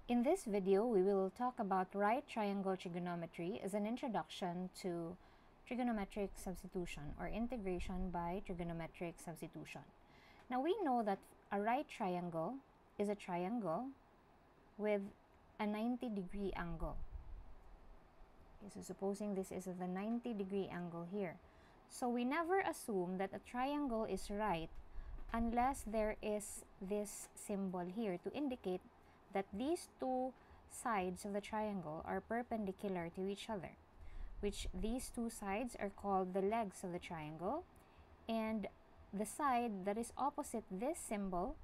In this video, we will talk about right triangle trigonometry as an introduction to trigonometric substitution or integration by trigonometric substitution. Now we know that a right triangle is a triangle with a 90-degree angle. Okay, so supposing this is the 90-degree angle here. So we never assume that a triangle is right unless there is this symbol here to indicate that these two sides of the triangle are perpendicular to each other, which these two sides are called the legs of the triangle, and the side that is opposite this symbol,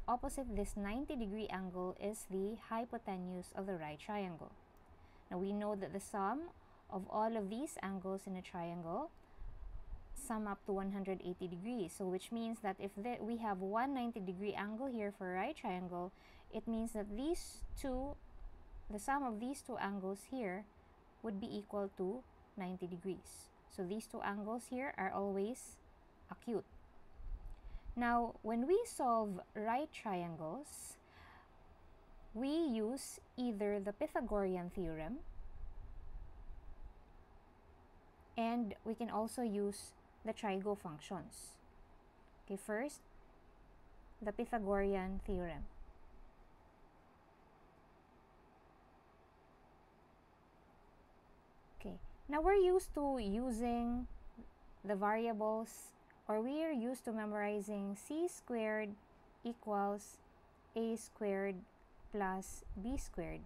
opposite this 90-degree angle, is the hypotenuse of the right triangle. Now we know that the sum of all of these angles in a triangle sum up to 180 degrees. So which means that if we have one 90-degree angle here for a right triangle, it means that the sum of these two angles here would be equal to 90 degrees. So these two angles here are always acute. Now, when we solve right triangles, we use either the Pythagorean Theorem, and we can also use the Trigo functions. Okay, first, the Pythagorean Theorem. Okay, now we're used to using the variables, or we are used to memorizing c squared equals a squared plus b squared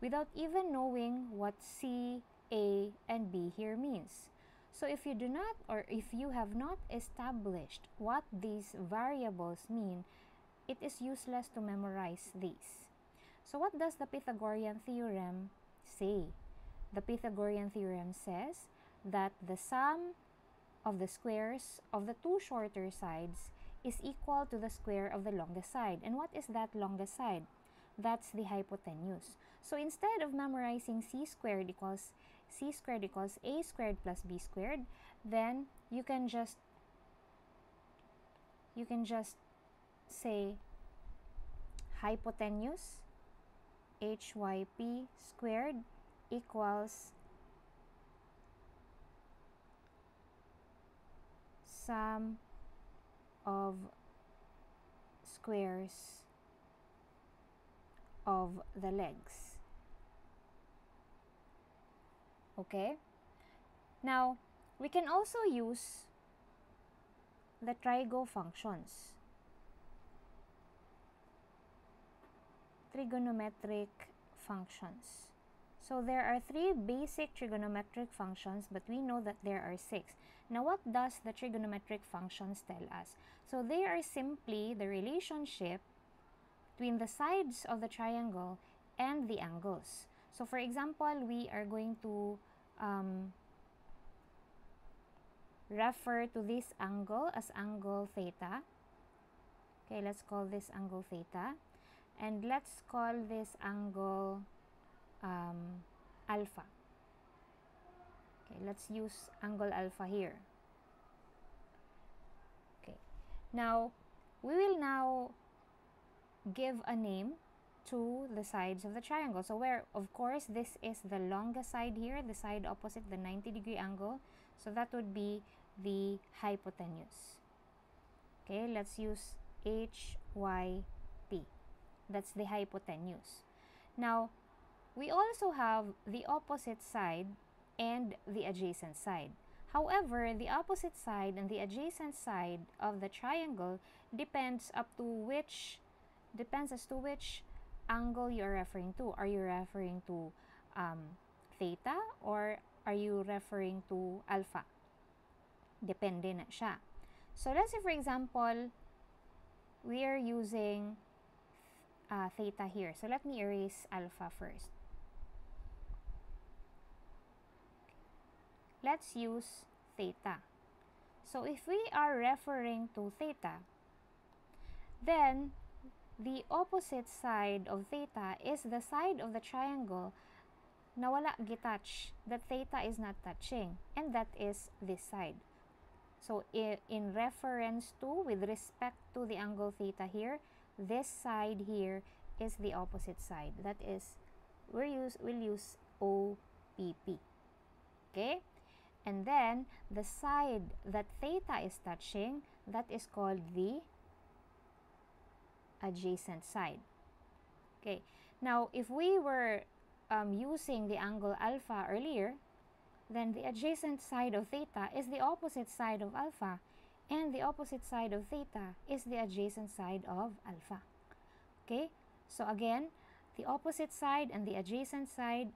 without even knowing what c, a, and b here means. So if you do not, or if you have not established what these variables mean, it is useless to memorize these. So what does the Pythagorean Theorem say? The Pythagorean Theorem says that the sum of the squares of the two shorter sides is equal to the square of the longest side. And what is that longest side? That's the hypotenuse. So instead of memorizing c squared equals a squared plus b squared, then you can just say hypotenuse hyp squared equals sum of squares of the legs. Okay? Now, we can also use the Trigo functions. Trigonometric functions. So there are three basic trigonometric functions, but we know that there are 6. Now, what does the trigonometric functions tell us? So they are simply the relationship between the sides of the triangle and the angles. So for example, we are going to refer to this angle as angle theta. Okay, let's call this angle theta. And let's call this angle alpha. Okay, let's use angle alpha here. Okay, now we will now give a name to the sides of the triangle. So where, of course, this is the longest side here, the side opposite the 90-degree angle. So that would be the hypotenuse. Okay, let's use HYP. That's the hypotenuse. Now, we also have the opposite side and the adjacent side. However, the opposite side and the adjacent side of the triangle depends as to which angle you are referring to. Are you referring to theta or are you referring to alpha? Depende na siya. So let's say, for example, we are using theta here. So let me erase alpha first. Let's use theta. So if we are referring to theta, then the opposite side of theta is the side of the triangle na wala gitouch, that theta is not touching, and that is this side. So in reference to, with respect to the angle theta here, this side here is the opposite side. That is, we'll use OPP. Okay? And then, the side that theta is touching, that is called the adjacent side. Okay. Now, if we were using the angle alpha earlier, then the adjacent side of theta is the opposite side of alpha, and the opposite side of theta is the adjacent side of alpha. Okay? So again, the opposite side and the adjacent side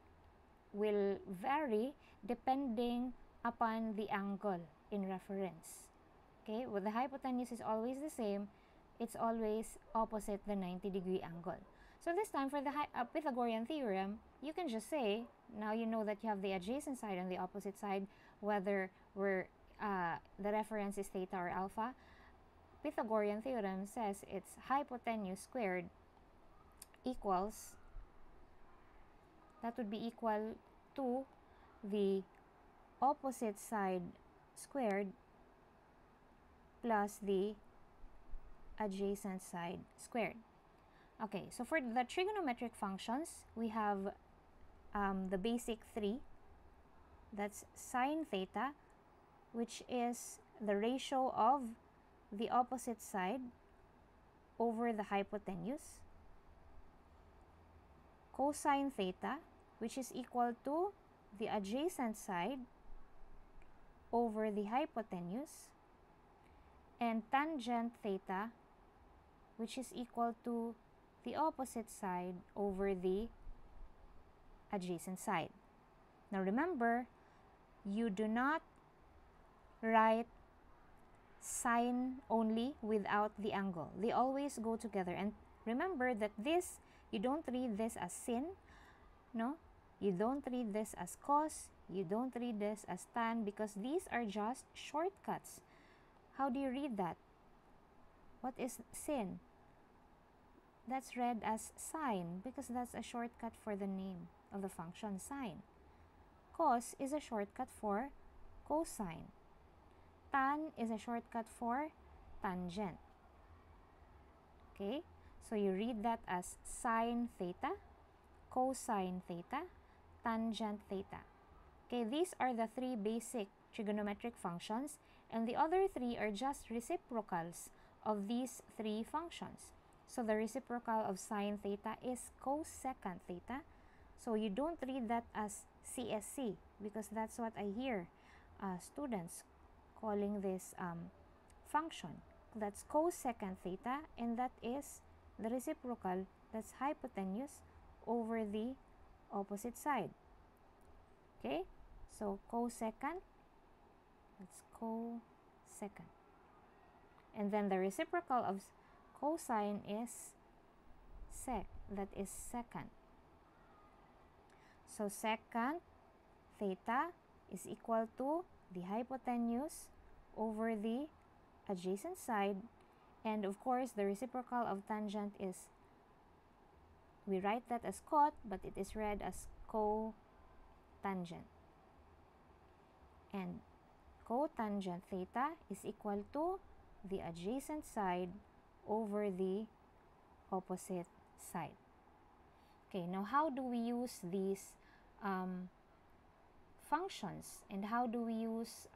will vary depending upon the angle in reference. Okay? Well, the hypotenuse is always the same. It's always opposite the 90-degree angle. So this time, for the Pythagorean theorem, you can just say, now you know that you have the adjacent side and the opposite side, whether the reference is theta or alpha. Pythagorean theorem says it's hypotenuse squared equals, that would be equal to the opposite side squared plus the adjacent side squared. Okay, so for the trigonometric functions, we have the basic three. That's sine theta, which is the ratio of the opposite side over the hypotenuse. Cosine theta, which is equal to the adjacent side over the hypotenuse. And tangent theta, which is equal to the opposite side over the adjacent side. Now remember, you do not write sine only without the angle. They always go together. And remember that this, you don't read this as sin, no? You don't read this as cos, you don't read this as tan, because these are just shortcuts. How do you read that? What is sin? That's read as sine, because that's a shortcut for the name of the function, sine. Cos is a shortcut for cosine. Tan is a shortcut for tangent. Okay? So you read that as sine theta, cosine theta, tangent theta. Okay, these are the three basic trigonometric functions, and the other three are just reciprocals of these three functions. So the reciprocal of sine theta is cosecant theta. So you don't read that as CSC, because that's what I hear students calling this function. That's cosecant theta, and that is the reciprocal, that's hypotenuse over the opposite side. Okay, so cosecant, that's cosecant. And then the reciprocal of cosine is sec, that is secant. So secant theta is equal to the hypotenuse over the adjacent side, and of course the reciprocal of tangent is, we write that as cot, but it is read as cotangent. And cotangent theta is equal to the adjacent side over the opposite side. Okay, now how do we use these functions, and how do we use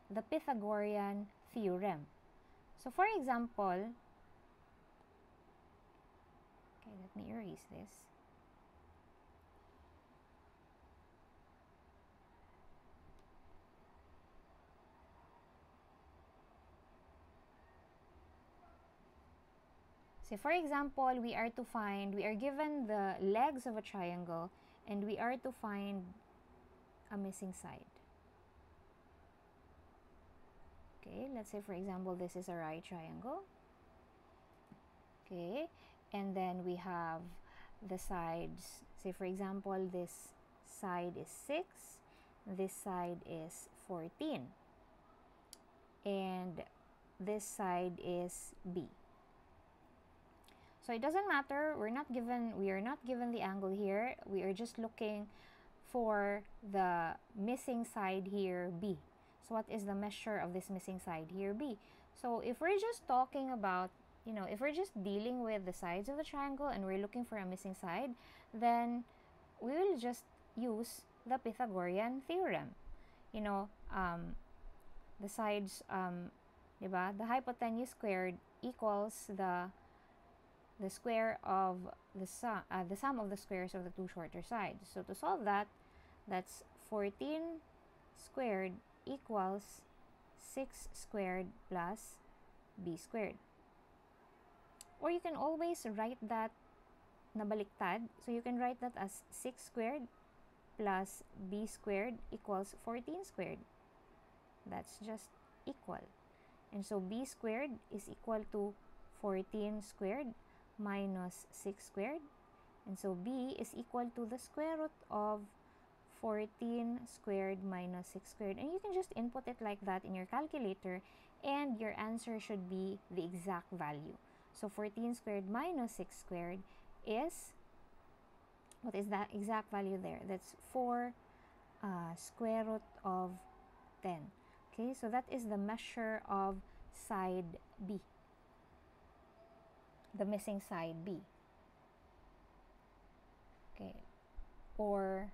the Pythagorean theorem? So for example, okay, let me erase this. So for example, we are given the legs of a triangle, and we are to find a missing side. Okay, let's say for example, this is a right triangle. Okay, and then we have the sides. Say for example, this side is 6, this side is 14, and this side is B. So it doesn't matter, we are not given the angle here. We are just looking for the missing side here, B. So what is the measure of this missing side here, B? So if we're just talking about if we're just dealing with the sides of the triangle and we're looking for a missing side, then we will just use the Pythagorean theorem. The sides, diba? The hypotenuse squared equals the square of the sum of the squares of the two shorter sides. So to solve that, that's 14 squared equals 6 squared plus b squared. Or you can always write that nabaliktad. So you can write that as 6 squared plus b squared equals 14 squared. That's just equal. And so b squared is equal to 14 squared minus 6 squared. And so b is equal to the square root of 14 squared minus 6 squared. And you can just input it like that in your calculator and your answer should be the exact value. So 14 squared minus 6 squared is, what is that exact value there? That's 4 square root of 10. Okay, so that is the measure of side B, the missing side B. Okay, or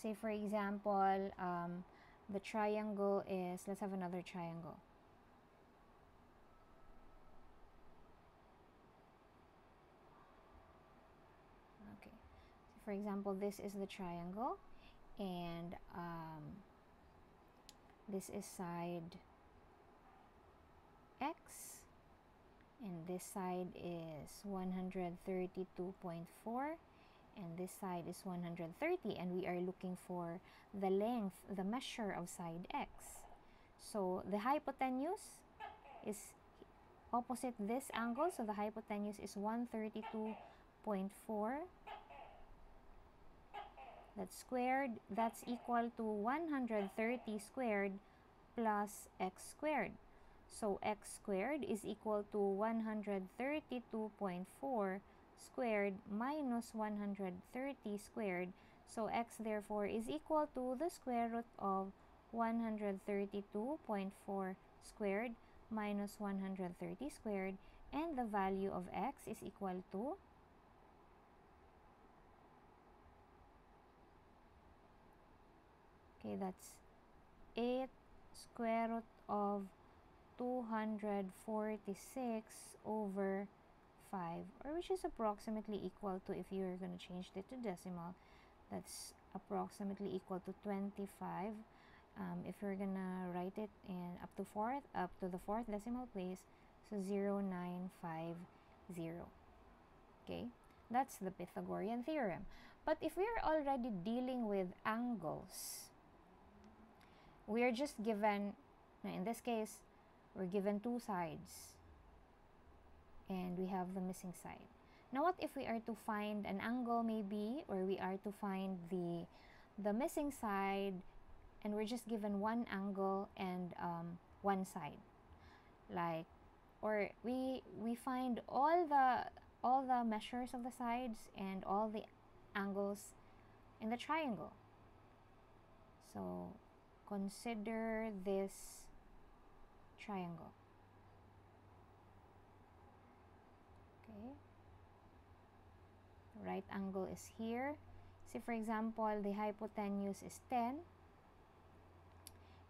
say for example, the triangle is, let's have another triangle. Okay, so for example, this is the triangle and this is side X and this side is 132.4 and this side is 130, and we are looking for the length, the measure of side X. So the hypotenuse is opposite this angle, so the hypotenuse is 132.4. That's squared. That's equal to 130 squared plus x squared. So x squared is equal to 132.4 squared minus 130 squared. So x therefore is equal to the square root of 132.4 squared minus 130 squared, and the value of x is equal to that's 8 square root of 246 over 5, or which is approximately equal to, if you're going to change it to decimal, that's approximately equal to 25. If you're going to write it in up to the fourth decimal place, so 0950. Okay, that's the Pythagorean theorem. But if we're already dealing with angles, we are just given, in this case, we're given two sides and we have the missing side. Now what if we are to find an angle maybe, or we are to find the missing side and we're just given one angle and one side, like, or we find all the measures of the sides and all the angles in the triangle. So consider this triangle. Okay, right angle is here. Say for example, the hypotenuse is 10,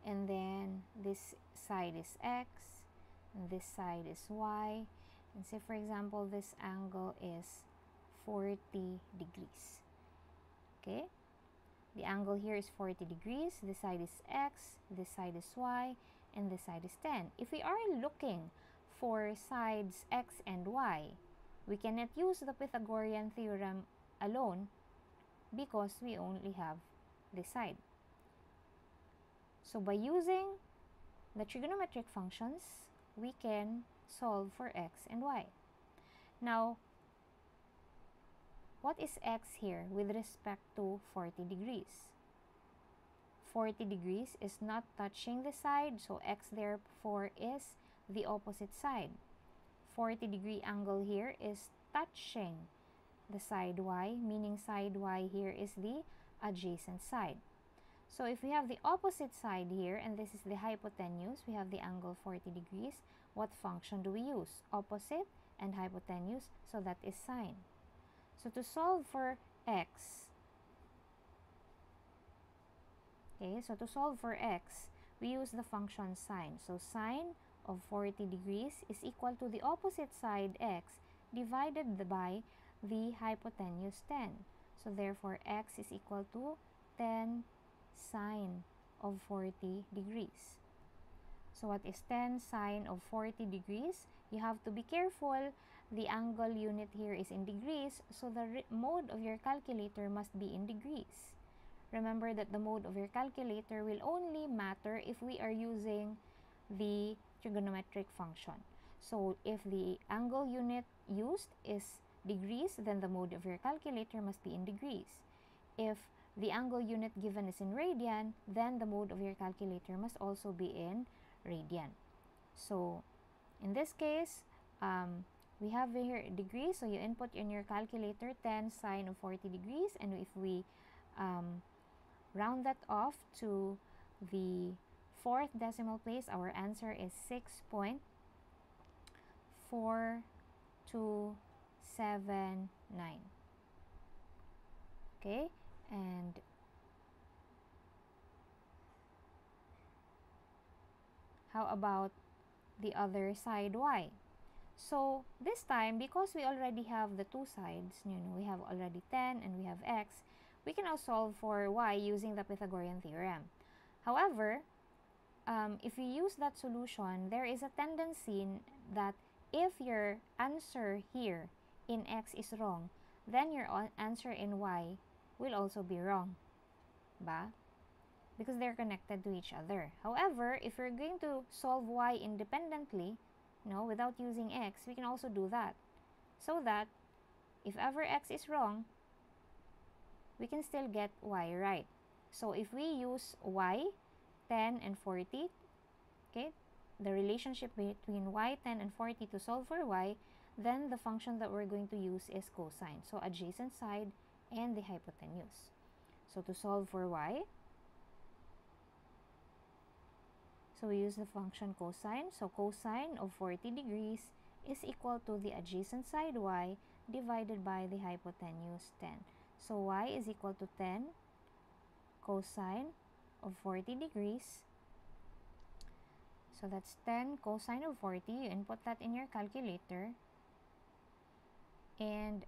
and then this side is x, and this side is y, and say for example this angle is 40 degrees. Okay, the angle here is 40 degrees, this side is x, this side is y, and this side is 10. If we are looking for sides x and y, we cannot use the Pythagorean theorem alone because we only have this side. So by using the trigonometric functions, we can solve for x and y. Now, what is x here with respect to 40 degrees? 40 degrees is not touching the side, so x therefore is the opposite side. 40-degree angle here is touching the side y, meaning side y here is the adjacent side. So if we have the opposite side here, and this is the hypotenuse, we have the angle 40 degrees, what function do we use? Opposite and hypotenuse, so that is sine. So to solve for x, okay, so to solve for x, we use the function sine. So sine of 40 degrees is equal to the opposite side x divided by the hypotenuse 10. So therefore, x is equal to 10 sine of 40 degrees. So what is 10 sine of 40 degrees? You have to be careful. The angle unit here is in degrees, so the mode of your calculator must be in degrees. Remember that the mode of your calculator will only matter if we are using the trigonometric function. So if the angle unit used is degrees, then the mode of your calculator must be in degrees. If the angle unit given is in radian, then the mode of your calculator must also be in radian. So in this case, we have here degrees, so you input in your calculator 10 sine of 40 degrees, and if we round that off to the fourth decimal place, our answer is 6.4279. Okay, and how about the other side y? So this time, because we already have the two sides, we have already 10 and we have x, we can now solve for y using the Pythagorean theorem. However, if we use that solution, there is a tendency that if your answer here in x is wrong, then your answer in y will also be wrong, ba? Because they're connected to each other. However, if we're going to solve y independently, without using x, we can also do that. So that if ever x is wrong, we can still get y right. So if we use y, 10 and 40, okay, the relationship between y, 10 and 40 to solve for y, then the function that we're going to use is cosine. So adjacent side and the hypotenuse. So to solve for y, so we use the function cosine. So cosine of 40 degrees is equal to the adjacent side y divided by the hypotenuse 10. So y is equal to 10 cosine of 40 degrees. So that's 10 cosine of 40. You input that in your calculator. And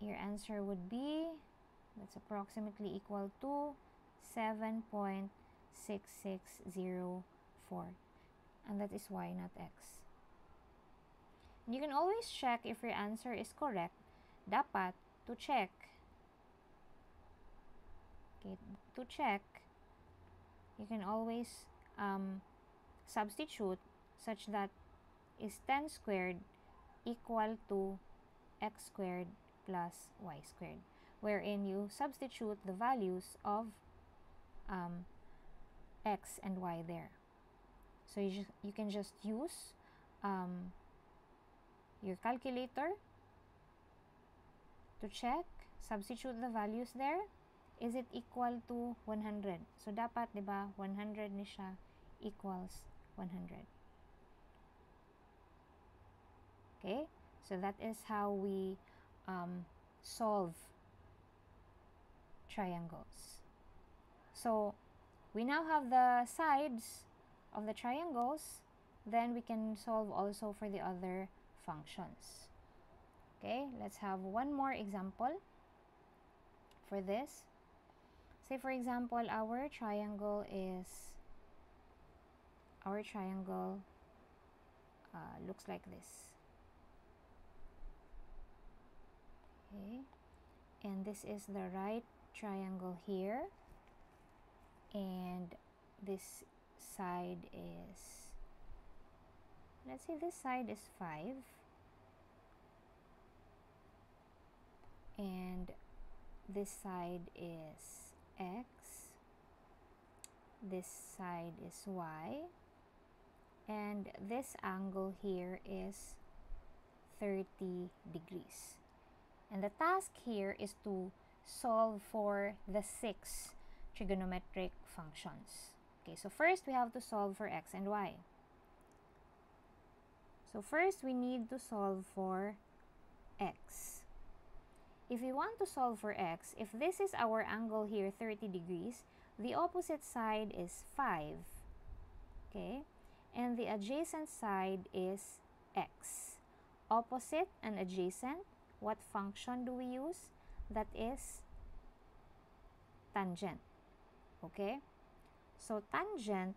your answer would be, that's approximately equal to 7.6604. And that is y, not x. And you can always check if your answer is correct. Dapat to check. Okay, to check, you can always substitute such that is 10 squared equal to x squared plus y squared, wherein you substitute the values of x and y there. So you can just use your calculator to check, substitute the values there. Is it equal to 100? So dapat, diba, 100 ni siya equals 100. Okay? So that is how we solve triangles. So we now have the sides of the triangles, then we can solve also for the other functions. Okay, let's have one more example for this. Say for example, our triangle looks like this. Okay, and this is the right triangle here, and this side is, let's say this side is 5, and this side is x, this side is y, and this angle here is 30 degrees. And the task here is to solve for the 6 trigonometric functions. Okay, so first we have to solve for x and y. So first, we need to solve for x. If we want to solve for x, if this is our angle here, 30 degrees, the opposite side is 5, okay? And the adjacent side is x. Opposite and adjacent, what function do we use? That is tangent, okay? So tangent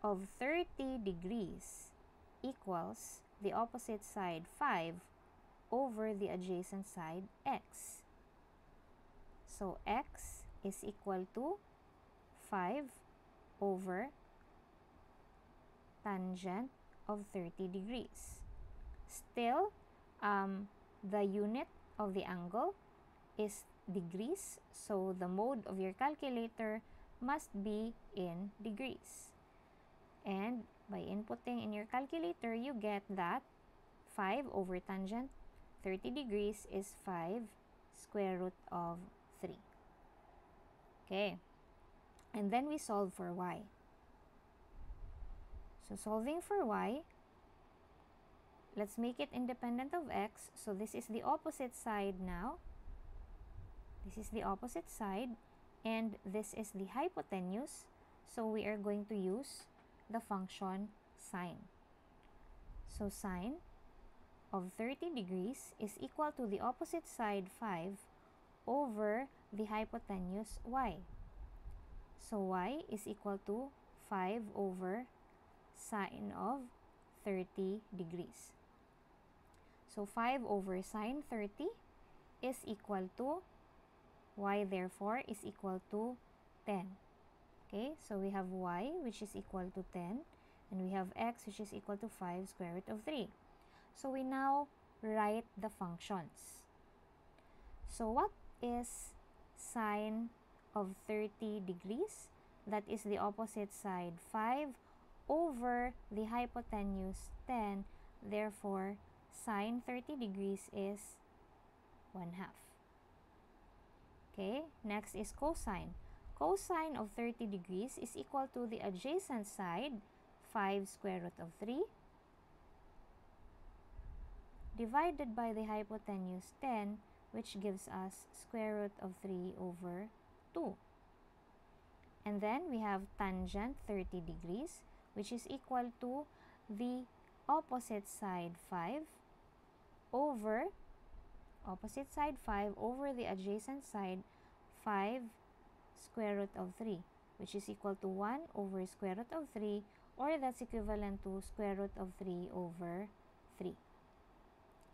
of 30 degrees equals the opposite side 5 over the adjacent side x. So x is equal to 5 over tangent of 30 degrees. Still, the unit of the angle is degrees, so the mode of your calculator must be in degrees. And by inputting in your calculator, you get that 5 over tangent 30 degrees is 5 square root of 3. Okay. And then we solve for y. So solving for y, let's make it independent of x. So this is the opposite side now. This is the opposite side. And this is the hypotenuse. So we are going to use the function sine. So sine of 30 degrees is equal to the opposite side 5 over the hypotenuse y. So y is equal to 5 over sine of 30 degrees. So 5 over sine 30 is equal to y, therefore is equal to 10. Okay, so we have y, which is equal to 10, and we have x, which is equal to 5 square root of 3. So we now write the functions. So what is sine of 30 degrees? That is the opposite side 5 over the hypotenuse 10. Therefore, sine 30 degrees is 1/2. Okay, next is cosine. Cosine of 30 degrees is equal to the adjacent side, 5 square root of 3, divided by the hypotenuse 10, which gives us square root of 3 over 2. And then we have tangent 30 degrees, which is equal to the opposite side 5 over the adjacent side 5 square root of 3, which is equal to 1 over square root of 3, or that's equivalent to square root of 3 over 3.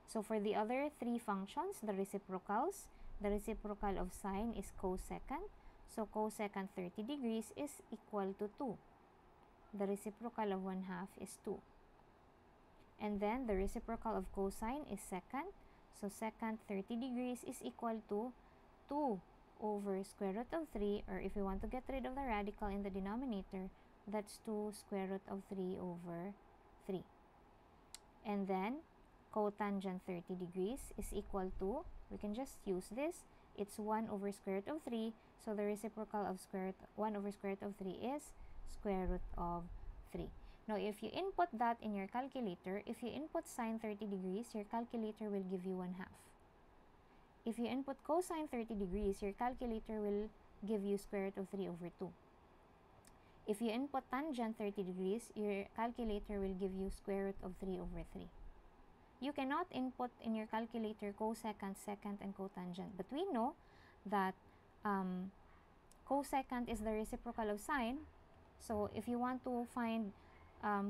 So for the other three functions, the reciprocals, the reciprocal of sine is cosecant. So cosecant 30 degrees is equal to 2. The reciprocal of 1/2 is 2. And then the reciprocal of cosine is secant. So secant 30 degrees is equal to 2 over square root of 3, or if you want to get rid of the radical in the denominator, that's 2 square root of 3 over 3. And then cotangent 30 degrees is equal to, we can just use this, it's 1 over square root of 3, so the reciprocal of 1 over square root of 3 is square root of 3. Now, if you input that in your calculator, if you input sine 30 degrees, your calculator will give you 1/2. If you input cosine 30 degrees, your calculator will give you square root of 3 over 2. If you input tangent 30 degrees, your calculator will give you square root of 3 over 3. You cannot input in your calculator cosecant, secant, and cotangent, but we know that cosecant is the reciprocal of sine. So if you want to find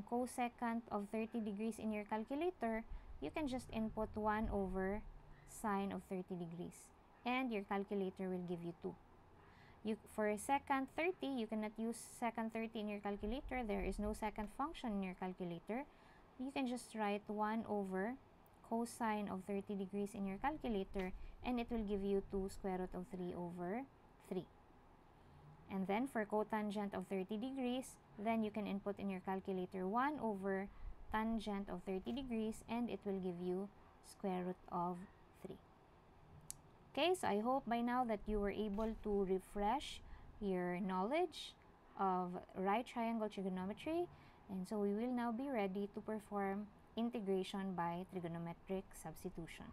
cosecant of 30 degrees in your calculator, you can just input 1 over sine of 30 degrees, and your calculator will give you 2. For secant 30, you cannot use secant 30 in your calculator. There is no secant function in your calculator. You can just write 1 over cosine of 30 degrees in your calculator, and it will give you 2 square root of 3 over 3. And then for cotangent of 30 degrees, then you can input in your calculator 1 over tangent of 30 degrees, and it will give you square root of 3. Okay, so I hope by now that you were able to refresh your knowledge of right triangle trigonometry, And so we will now be ready to perform integration by trigonometric substitution.